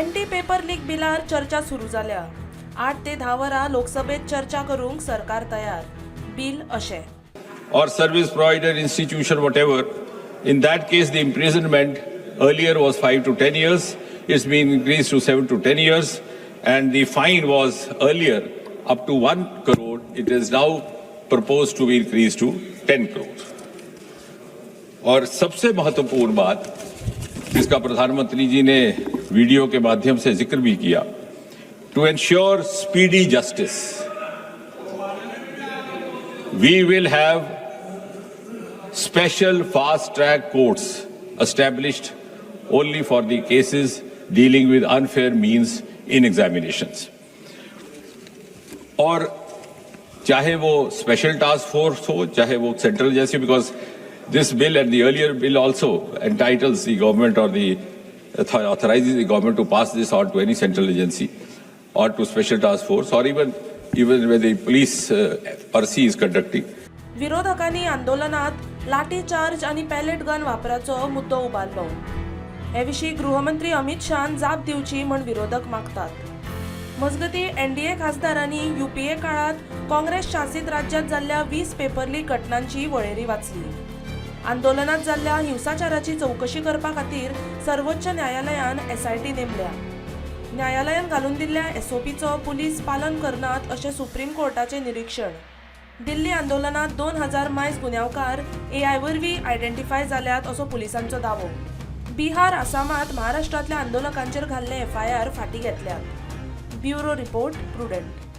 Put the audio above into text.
Anti paper leak बिलार चर्चा सुरू जाल्या. 8 ते 10 वरां लोकसभेत चर्चा करूंक सरकार तयार. बिल अशें. Or service provider institution, whatever. In that case, the imprisonment earlier was 5 to 10 years. It's been increased to 7 to 10 years. And the fine was earlier up to 1 crore. It is now proposed to be increased to 10 crore. और सबसे महत्वपूर्ण बात जिसका प्रधानमंत्री जी ने video के माध्यम से जिक्र भी KIA, to ensure speedy justice, we will have special fast-track courts established only for the cases dealing with unfair means in examinations. और चाहे वो स्पेशल टास्क फोर्स हो, चाहे वो central agency, because this bill and the earlier bill also entitles the government or the authorizes the government to pass this on to any central agency or to special task force or even when the police RC is conducting. विरोधकांनी आंदोलनात लाठीचार्ज आणि palette gun वापराचो मुद्दो उबारलो. हे विशीं गृहमंत्री अमित शाहान जाप दिवची म्हण विरोधक मागतात. मजगती एनडीए खासदारांनी यूपीए काळात काँग्रेस शासित राज्यात जाल्ल्या 20 पेपर लीक घटनांची वळेरी वाचली. आंदोलनात जाल्ल्या हिंसाचाराची चौकशी करपा खातीर सर्वोच्च न्यायालयान SIT नेमल्या. न्यायालयान घालून दिल्ल्या SOPचो पुलीस पालन करनात अशें सुप्रीम कोर्टाचें निरीक्षण. दिल्ली आंदोलनात 2000 मायज गुन्यांवकार AI वरवीं आयडेंटिफाय जाल्यात असो पुलिसांचो दावो. बिहार, आसामात महाराष्ट्रातल्या आंदोलकांचेर घाल्ले FIR फाटीं घेतल्यात. Bureau report, prudent.